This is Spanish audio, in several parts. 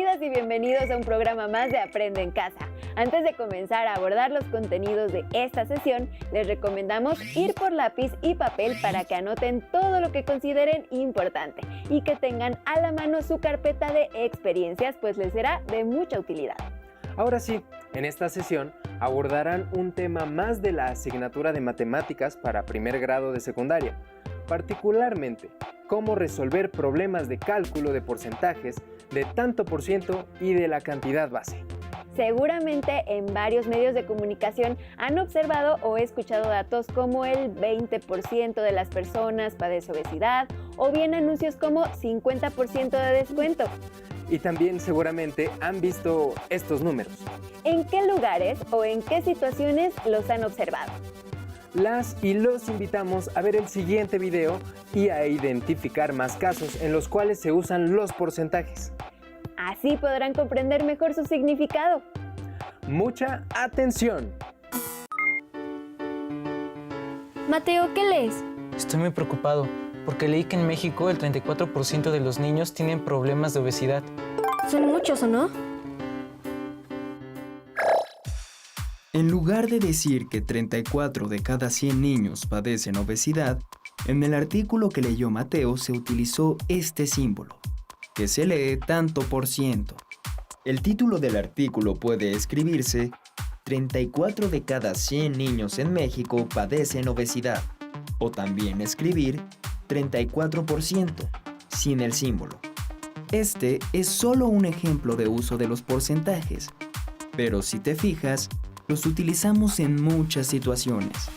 Bienvenidas y bienvenidos a un programa más de Aprende en Casa. Antes de comenzar a abordar los contenidos de esta sesión, les recomendamos ir por lápiz y papel para que anoten todo lo que consideren importante y que tengan a la mano su carpeta de experiencias, pues les será de mucha utilidad. Ahora sí, en esta sesión abordarán un tema más de la asignatura de matemáticas para primer grado de secundaria, particularmente cómo resolver problemas de cálculo de porcentajes, de tanto por ciento y de la cantidad base. Seguramente en varios medios de comunicación han observado o escuchado datos como el 20% de las personas padece obesidad o bien anuncios como 50% de descuento. Y también seguramente han visto estos números. ¿En qué lugares o en qué situaciones los han observado? Las y los invitamos a ver el siguiente video y a identificar más casos en los cuales se usan los porcentajes. Así podrán comprender mejor su significado. ¡Mucha atención! Mateo, ¿qué lees? Estoy muy preocupado porque leí que en México el 34% de los niños tienen problemas de obesidad. Son muchos, ¿o no? En lugar de decir que 34 de cada 100 niños padecen obesidad, en el artículo que leyó Mateo se utilizó este símbolo, que se lee tanto por ciento. El título del artículo puede escribirse 34 de cada 100 niños en México padecen obesidad, o también escribir 34%, sin el símbolo. Este es solo un ejemplo de uso de los porcentajes, pero si te fijas, los utilizamos en muchas situaciones.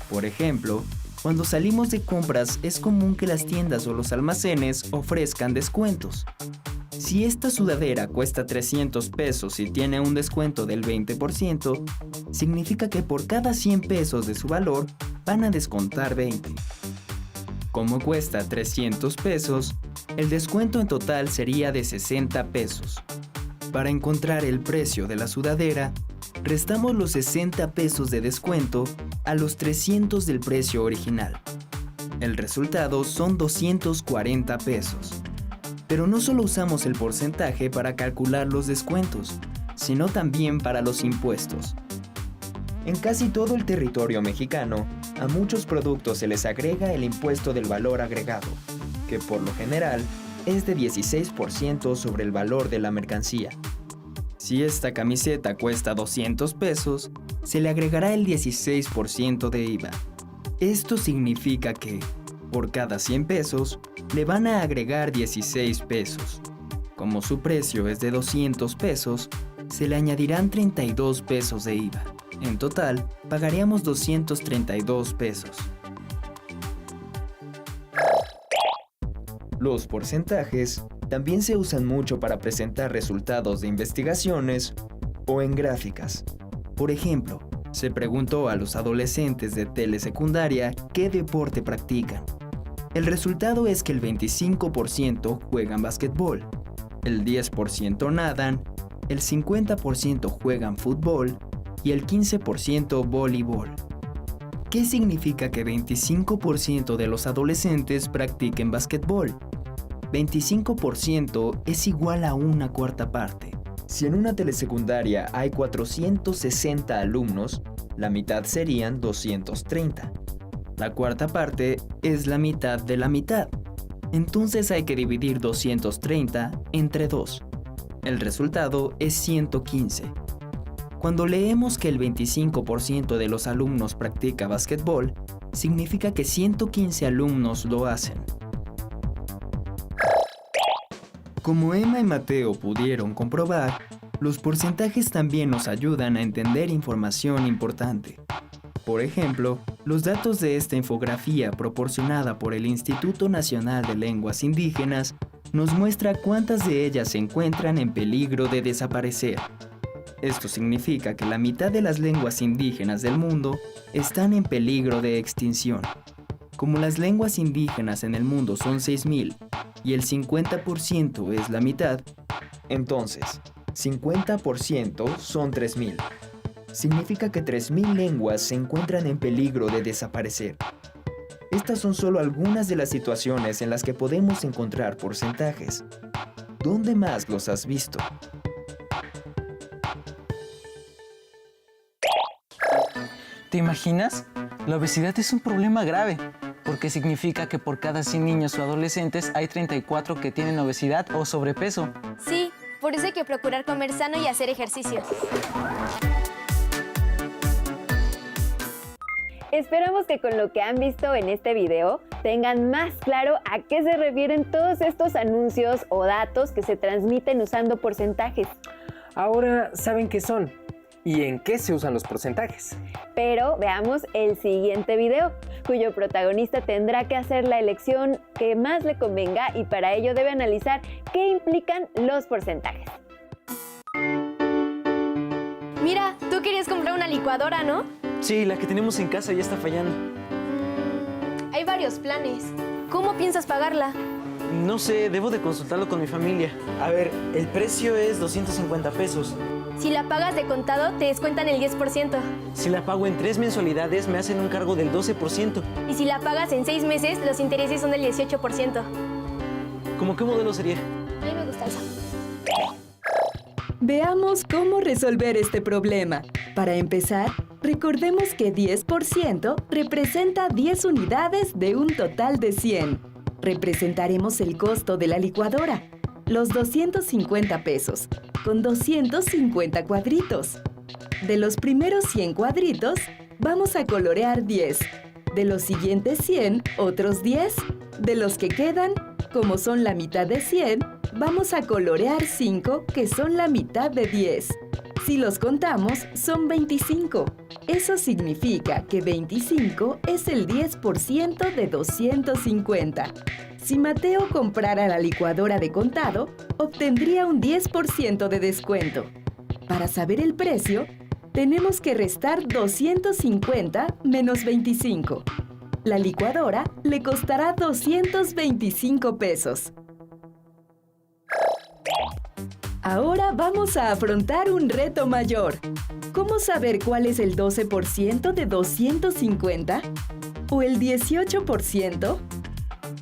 Por ejemplo, cuando salimos de compras es común que las tiendas o los almacenes ofrezcan descuentos. Si esta sudadera cuesta 300 pesos y tiene un descuento del 20%, significa que por cada 100 pesos de su valor van a descontar 20. Como cuesta 300 pesos, el descuento en total sería de 60 pesos. Para encontrar el precio de la sudadera, restamos los 60 pesos de descuento a los 300 del precio original. El resultado son 240 pesos. Pero no solo usamos el porcentaje para calcular los descuentos, sino también para los impuestos. En casi todo el territorio mexicano, a muchos productos se les agrega el impuesto del valor agregado, que por lo general es de 16% sobre el valor de la mercancía. Si esta camiseta cuesta 200 pesos, se le agregará el 16% de IVA. Esto significa que, por cada 100 pesos, le van a agregar 16 pesos. Como su precio es de 200 pesos, se le añadirán 32 pesos de IVA. En total, pagaríamos 232 pesos. Los porcentajes también se usan mucho para presentar resultados de investigaciones o en gráficas. Por ejemplo, se preguntó a los adolescentes de telesecundaria qué deporte practican. El resultado es que el 25% juegan básquetbol, el 10% nadan, el 50% juegan fútbol y el 15% voleibol. ¿Qué significa que 25% de los adolescentes practiquen básquetbol? 25% es igual a una cuarta parte. Si en una telesecundaria hay 460 alumnos, la mitad serían 230. La cuarta parte es la mitad de la mitad. Entonces hay que dividir 230 entre 2. El resultado es 115. Cuando leemos que el 25% de los alumnos practica básquetbol, significa que 115 alumnos lo hacen. Como Emma y Mateo pudieron comprobar, los porcentajes también nos ayudan a entender información importante. Por ejemplo, los datos de esta infografía proporcionada por el Instituto Nacional de Lenguas Indígenas nos muestra cuántas de ellas se encuentran en peligro de desaparecer. Esto significa que la mitad de las lenguas indígenas del mundo están en peligro de extinción. Como las lenguas indígenas en el mundo son 6,000 y el 50% es la mitad, entonces 50% son 3,000. Significa que 3,000 lenguas se encuentran en peligro de desaparecer. Estas son solo algunas de las situaciones en las que podemos encontrar porcentajes. ¿dónde más los has visto? ¿Te imaginas? La obesidad es un problema grave, porque significa que por cada 100 niños o adolescentes hay 34 que tienen obesidad o sobrepeso. Sí, por eso hay que procurar comer sano y hacer ejercicio. Esperamos que con lo que han visto en este video tengan más claro a qué se refieren todos estos anuncios o datos que se transmiten usando porcentajes. Ahora saben qué son y en qué se usan los porcentajes. Pero veamos el siguiente video, cuyo protagonista tendrá que hacer la elección que más le convenga y para ello debe analizar qué implican los porcentajes. Mira, tú querías comprar una licuadora, ¿no? Sí, la que tenemos en casa ya está fallando. Hay varios planes. ¿Cómo piensas pagarla? No sé, debo de consultarlo con mi familia. A ver, el precio es 250 pesos. Si la pagas de contado, te descuentan el 10%. Si la pago en 3 mensualidades, me hacen un cargo del 12%. Y si la pagas en 6 meses, los intereses son del 18%. ¿Cómo qué modelo sería? A mí me gusta esa. Veamos cómo resolver este problema. Para empezar, recordemos que 10% representa 10 unidades de un total de 100. Representaremos el costo de la licuadora, los 250 pesos, con 250 cuadritos. De los primeros 100 cuadritos, vamos a colorear 10. De los siguientes 100, otros 10. De los que quedan, como son la mitad de 100, vamos a colorear 5, que son la mitad de 10. Si los contamos, son 25. Eso significa que 25 es el 10% de 250. Si Mateo comprara la licuadora de contado, obtendría un 10% de descuento. Para saber el precio, tenemos que restar 250 menos 25. La licuadora le costará 225 pesos. Ahora vamos a afrontar un reto mayor. ¿Cómo saber cuál es el 12% de 250? ¿O el 18%?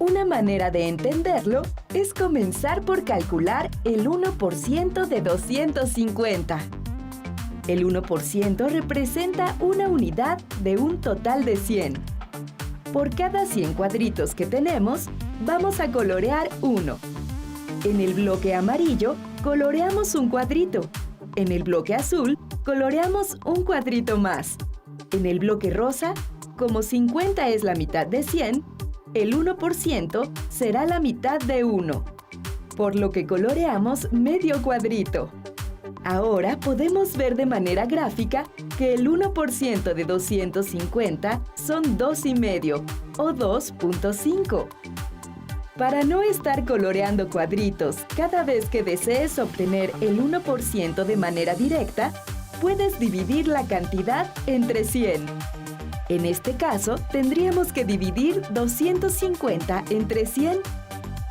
Una manera de entenderlo es comenzar por calcular el 1% de 250. El 1% representa una unidad de un total de 100. Por cada 100 cuadritos que tenemos, vamos a colorear uno. En el bloque amarillo, coloreamos un cuadrito. En el bloque azul, coloreamos un cuadrito más. En el bloque rosa, como 50 es la mitad de 100, el 1% será la mitad de 1, por lo que coloreamos medio cuadrito. Ahora podemos ver de manera gráfica que el 1% de 250 son 2,5 o 2.5. Para no estar coloreando cuadritos cada vez que desees obtener el 1% de manera directa, puedes dividir la cantidad entre 100. En este caso, tendríamos que dividir 250 entre 100.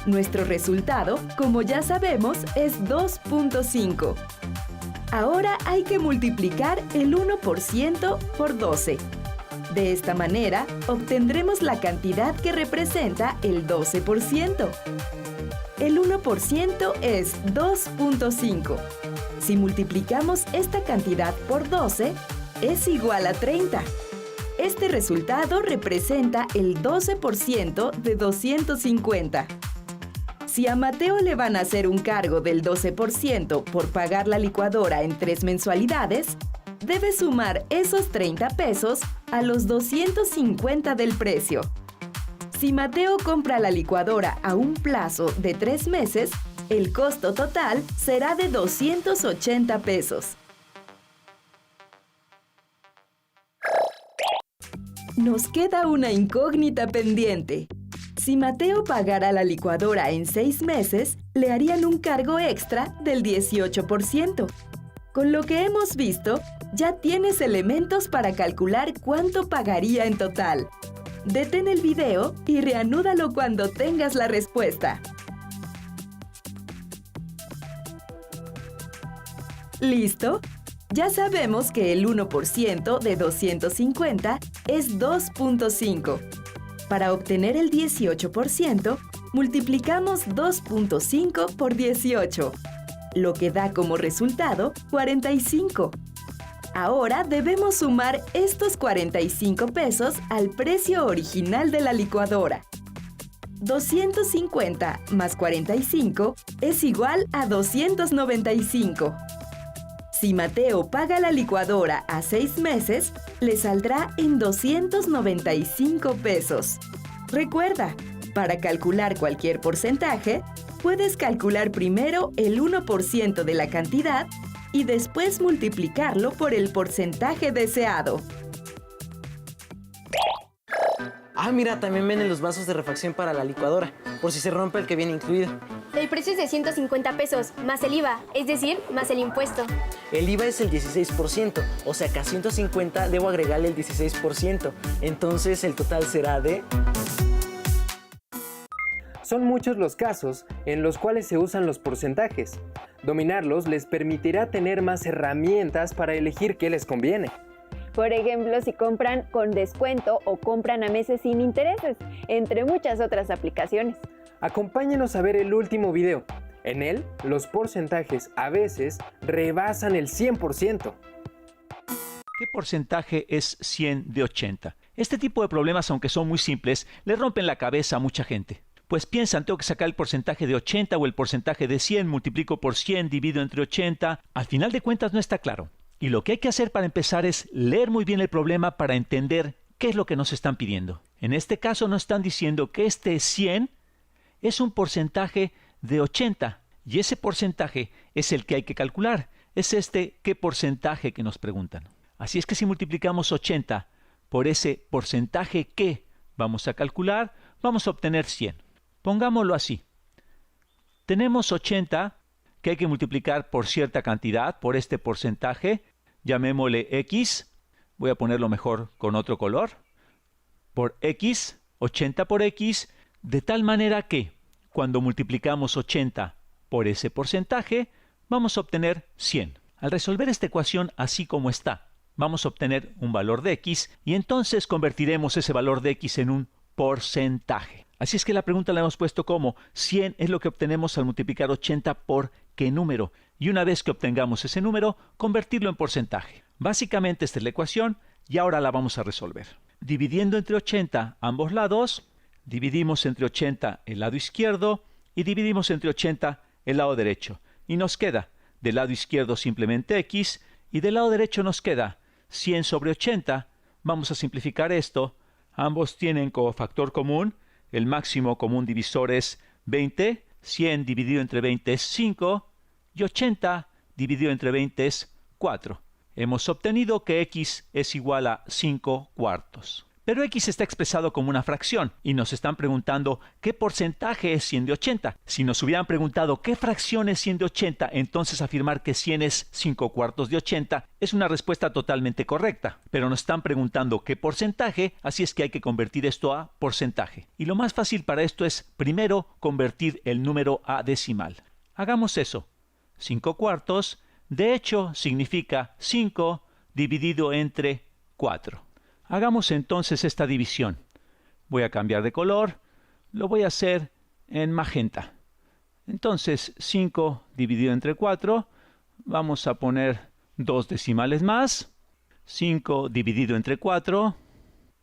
Nuestro resultado, como ya sabemos, es 2.5. Ahora hay que multiplicar el 1% por 12. De esta manera, obtendremos la cantidad que representa el 12%. El 1% es 2.5. Si multiplicamos esta cantidad por 12, es igual a 30. Este resultado representa el 12% de 250. Si a Mateo le van a hacer un cargo del 12% por pagar la licuadora en 3 mensualidades, debe sumar esos 30 pesos a los 250 del precio. Si Mateo compra la licuadora a un plazo de 3 meses, el costo total será de 280 pesos. Nos queda una incógnita pendiente. Si Mateo pagara la licuadora en 6 meses, le harían un cargo extra del 18%. Con lo que hemos visto, ya tienes elementos para calcular cuánto pagaría en total. Detén el video y reanúdalo cuando tengas la respuesta. ¿Listo? Ya sabemos que el 1% de 250 es 2.5. Para obtener el 18%, Multiplicamos 2.5 por 18, lo que da como resultado 45. Ahora debemos sumar estos 45 pesos al precio original de la licuadora. 250 más 45 es igual a 295. Si Mateo paga la licuadora a 6 meses, le saldrá en 295 pesos. Recuerda, para calcular cualquier porcentaje, puedes calcular primero el 1% de la cantidad y después multiplicarlo por el porcentaje deseado. Ah, mira, también venden los vasos de refacción para la licuadora, por si se rompe el que viene incluido. El precio es de 150 pesos, más el IVA, es decir, más el impuesto. El IVA es el 16%, o sea que a 150 debo agregarle el 16%. Entonces el total será de... Son muchos los casos en los cuales se usan los porcentajes. Dominarlos les permitirá tener más herramientas para elegir qué les conviene. Por ejemplo, si compran con descuento o compran a meses sin intereses, entre muchas otras aplicaciones. Acompáñenos a ver el último video. En él, los porcentajes a veces rebasan el 100%. ¿Qué porcentaje es 100 de 80? Este tipo de problemas, aunque son muy simples, le rompen la cabeza a mucha gente. Pues piensan, tengo que sacar el porcentaje de 80 o el porcentaje de 100, multiplico por 100, divido entre 80. Al final de cuentas no está claro. Y lo que hay que hacer para empezar es leer muy bien el problema para entender qué es lo que nos están pidiendo. En este caso nos están diciendo que este 100 es un porcentaje de 80 y ese porcentaje es el que hay que calcular. Es qué porcentaje que nos preguntan. Así es que si multiplicamos 80 por ese porcentaje que vamos a calcular, vamos a obtener 100. Pongámoslo así. Tenemos 80 que hay que multiplicar por cierta cantidad, por este porcentaje, llamémosle X, voy a ponerlo mejor con otro color, por X, 80 por X, de tal manera que cuando multiplicamos 80 por ese porcentaje, vamos a obtener 100. Al resolver esta ecuación así como está, vamos a obtener un valor de X y entonces convertiremos ese valor de X en un porcentaje. Así es que la pregunta la hemos puesto como 100 es lo que obtenemos al multiplicar 80 por ¿qué número? Y una vez que obtengamos ese número, convertirlo en porcentaje. Básicamente esta es la ecuación y ahora la vamos a resolver. Dividiendo entre 80 ambos lados, dividimos entre 80 el lado izquierdo y dividimos entre 80 el lado derecho. Y nos queda del lado izquierdo simplemente X y del lado derecho nos queda 100 sobre 80. Vamos a simplificar esto. Ambos tienen como factor común, el máximo común divisor es 20, 100 dividido entre 20 es 5 y 80 dividido entre 20 es 4. Hemos obtenido que X es igual a 5 cuartos. Pero X está expresado como una fracción y nos están preguntando qué porcentaje es 100 de 80. Si nos hubieran preguntado qué fracción es 100 de 80, entonces afirmar que 100 es 5 cuartos de 80 es una respuesta totalmente correcta. Pero nos están preguntando qué porcentaje, así es que hay que convertir esto a porcentaje. Y lo más fácil para esto es primero convertir el número a decimal. Hagamos eso. 5 cuartos, de hecho, significa 5 dividido entre 4. Hagamos entonces esta división. Voy a cambiar de color, lo voy a hacer en magenta. Entonces 5 dividido entre 4, vamos a poner 2 decimales más. 5 dividido entre 4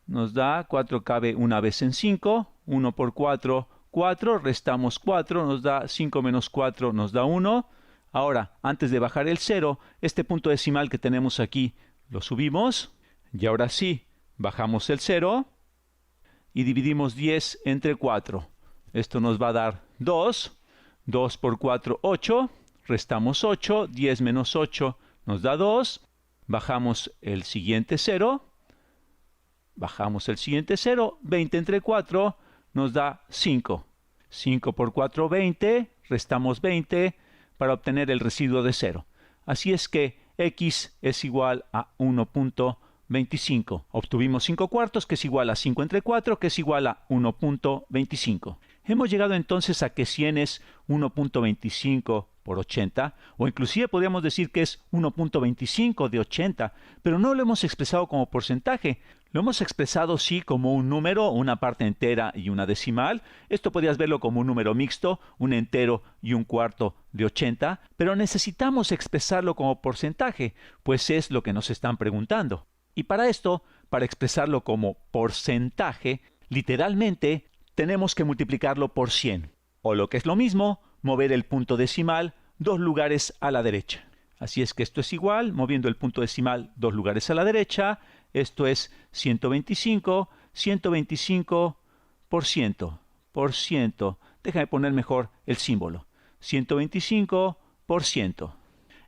nos da, 4 cabe una vez en 5, 1 por 4, 4, restamos 4, nos da 5 menos 4, nos da 1. Ahora, antes de bajar el 0, este punto decimal que tenemos aquí lo subimos y ahora sí, bajamos el 0 y dividimos 10 entre 4. Esto nos va a dar 2. 2 por 4, 8. Restamos 8. 10 menos 8 nos da 2. Bajamos el siguiente 0. Bajamos el siguiente 0. 20 entre 4 nos da 5. 5 por 4, 20. Restamos 20 para obtener el residuo de 0. Así es que X es igual a 1.25. Obtuvimos 5 cuartos, que es igual a 5 entre 4, que es igual a 1.25. Hemos llegado entonces a que 100 es 1.25 por 80, o inclusive podríamos decir que es 1.25 de 80, pero no lo hemos expresado como porcentaje. Lo hemos expresado sí como un número, una parte entera y una decimal. Esto podrías verlo como un número mixto, un entero y un cuarto de 80, pero necesitamos expresarlo como porcentaje, pues es lo que nos están preguntando. Y para esto, para expresarlo como porcentaje, literalmente tenemos que multiplicarlo por 100, o lo que es lo mismo, mover el punto decimal 2 lugares a la derecha. Así es que esto es igual, moviendo el punto decimal 2 lugares a la derecha, esto es 125, 125%, déjame poner mejor el símbolo, 125%.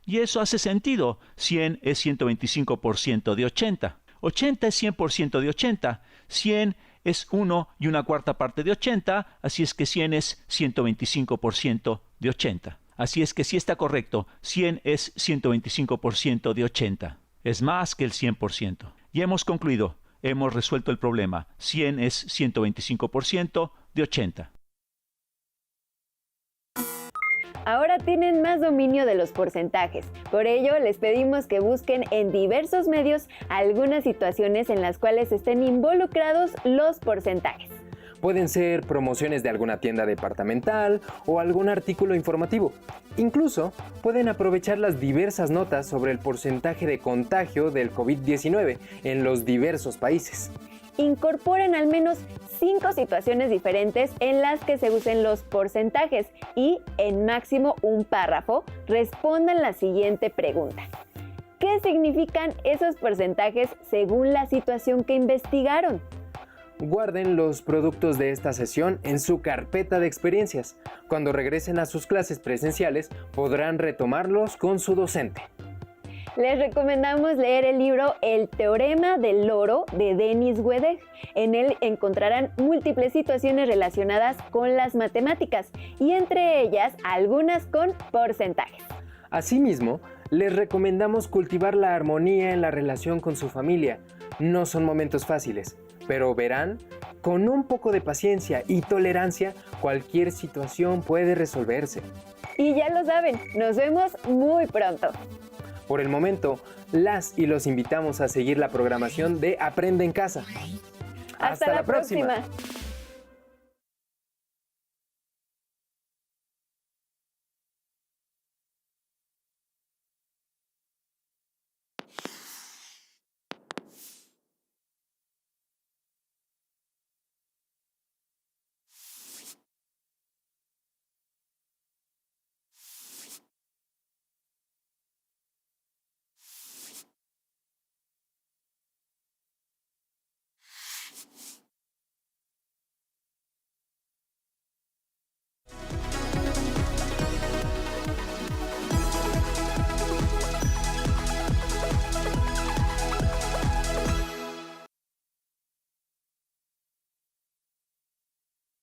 Y eso hace sentido, 100 es 125% de 80, 80 es 100% de 80, 100 es 1 y una cuarta parte de 80, así es que 100 es 125% de 80. Así es que sí está correcto, 100 es 125% de 80. Es más que el 100%. Y hemos concluido, hemos resuelto el problema. 100 es 125% de 80. Ahora tienen más dominio de los porcentajes. Por ello, les pedimos que busquen en diversos medios algunas situaciones en las cuales estén involucrados los porcentajes. Pueden ser promociones de alguna tienda departamental o algún artículo informativo. Incluso pueden aprovechar las diversas notas sobre el porcentaje de contagio del COVID-19 en los diversos países. Incorporen al menos 5 situaciones diferentes en las que se usen los porcentajes y, en máximo un párrafo, respondan la siguiente pregunta. ¿Qué significan esos porcentajes según la situación que investigaron? Guarden los productos de esta sesión en su carpeta de experiencias. Cuando regresen a sus clases presenciales, podrán retomarlos con su docente. Les recomendamos leer el libro El teorema del loro de Denis Wedel. En él encontrarán múltiples situaciones relacionadas con las matemáticas y entre ellas algunas con porcentajes. Asimismo, les recomendamos cultivar la armonía en la relación con su familia. No son momentos fáciles, pero verán, con un poco de paciencia y tolerancia, cualquier situación puede resolverse. Y ya lo saben, nos vemos muy pronto. Por el momento, las y los invitamos a seguir la programación de Aprende en Casa. ¡Hasta la próxima!